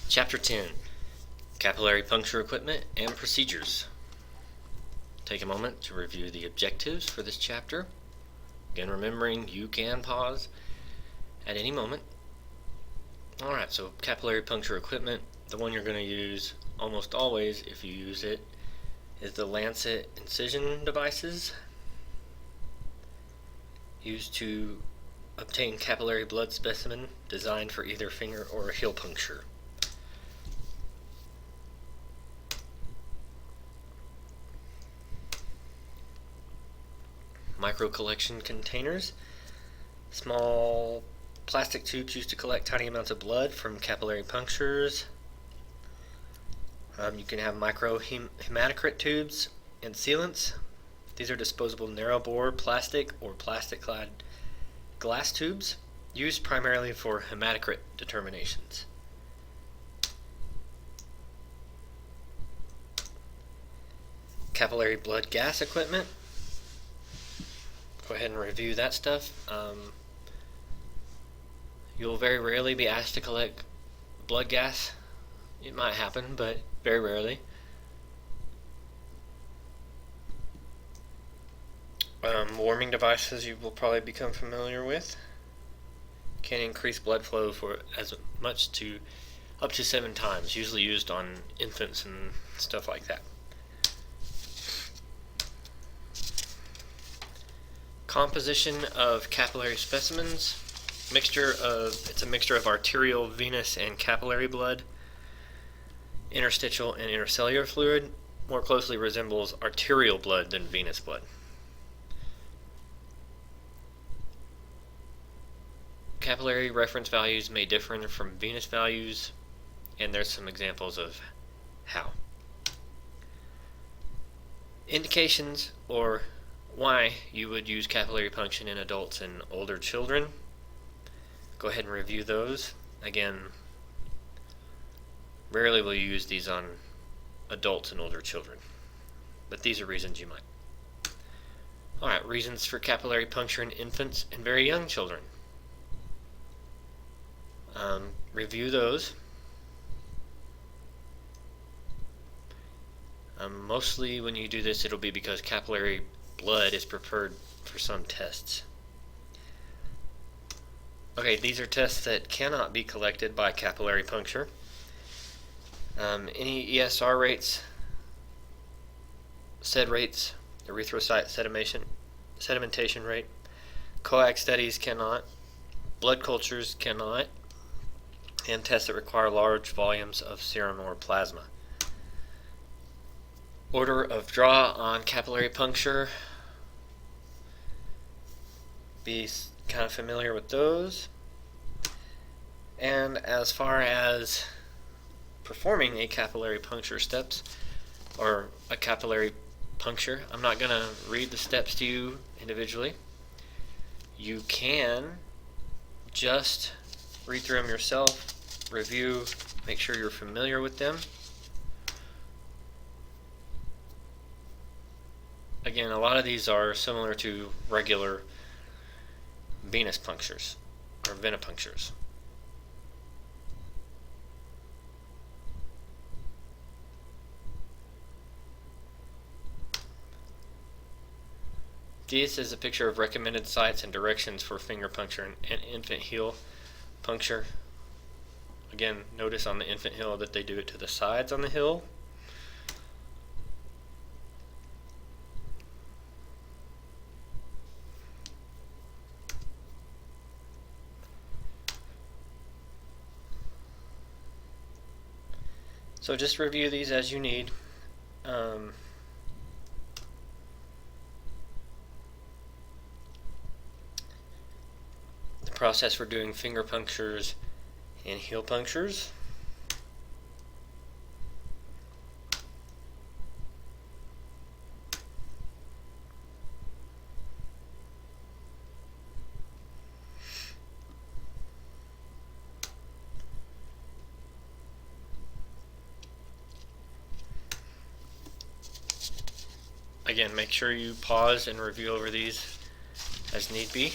Chapter 10, Capillary Puncture Equipment and Procedures. Take a moment to review the objectives for this chapter. Again, remembering you can pause at any moment. Alright, so capillary puncture equipment, the one you're going to use almost always if you use it, is the lancet incision devices used to obtain capillary blood specimen designed for either finger or heel puncture. Micro collection containers, small plastic tubes used to collect tiny amounts of blood from capillary punctures. You can have micro hematocrit tubes and sealants. These are disposable narrow bore plastic or plastic clad glass tubes used primarily for hematocrit determinations. Capillary blood gas equipment. Go ahead and review that stuff. You'll very rarely be asked to collect blood gas. It might happen, but very rarely. Warming devices you will probably become familiar with. Can increase blood flow for as much to up to 7 times, usually used on infants and stuff like that. Composition of capillary specimens. It's a mixture of arterial, venous, and capillary blood. Interstitial and intercellular fluid more closely resembles arterial blood than venous blood. Capillary reference values may differ from venous values, and there's some examples of how. Indications, or why you would use capillary puncture in adults and older children. Go ahead and review those. Again, rarely will you use these on adults and older children, but these are reasons you might. Alright, reasons for capillary puncture in infants and very young children. Review those. Mostly when you do this, it'll be because capillary blood is preferred for some tests. Okay, these are tests that cannot be collected by capillary puncture. Any ESR rates, SED rates, erythrocyte sedimentation rate, coax studies cannot, blood cultures cannot, and tests that require large volumes of serum or plasma. Order of draw on capillary puncture. Be kind of familiar with those. And as far as performing a capillary puncture steps, or a capillary puncture, I'm not going to read the steps to you individually. You can just read through them yourself, review, make sure you're familiar with them. Again, a lot of these are similar to regular venous punctures or venipunctures. This is a picture of recommended sites and directions for finger puncture and infant heel puncture. Again, notice on the infant heel that they do it to the sides on the heel. So just review these as you need. The process for doing finger punctures and heel punctures. Again, make sure you pause and review over these as need be.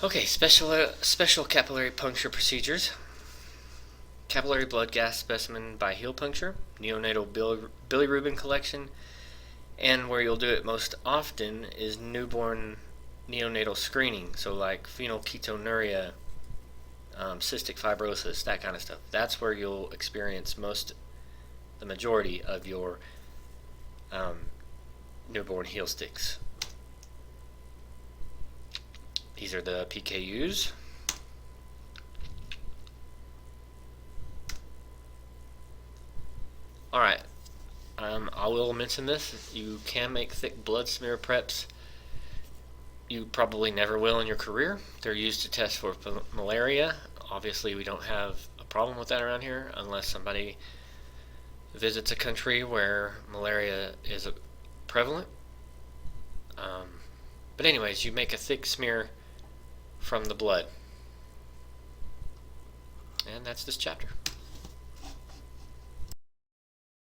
Okay, special capillary puncture procedures. Capillary blood gas specimen by heel puncture, neonatal bilirubin collection, and where you'll do it most often is newborn neonatal screening, so like phenylketonuria, cystic fibrosis, that kind of stuff. That's where you'll experience the majority of your newborn heel sticks. These are the PKUs. Alright, I will mention this. You can make thick blood smear preps. You probably never will in your career. They're used to test for malaria. Obviously, we don't have a problem with that around here unless somebody visits a country where malaria is prevalent. But anyways, you make a thick smear from the blood. And that's this chapter.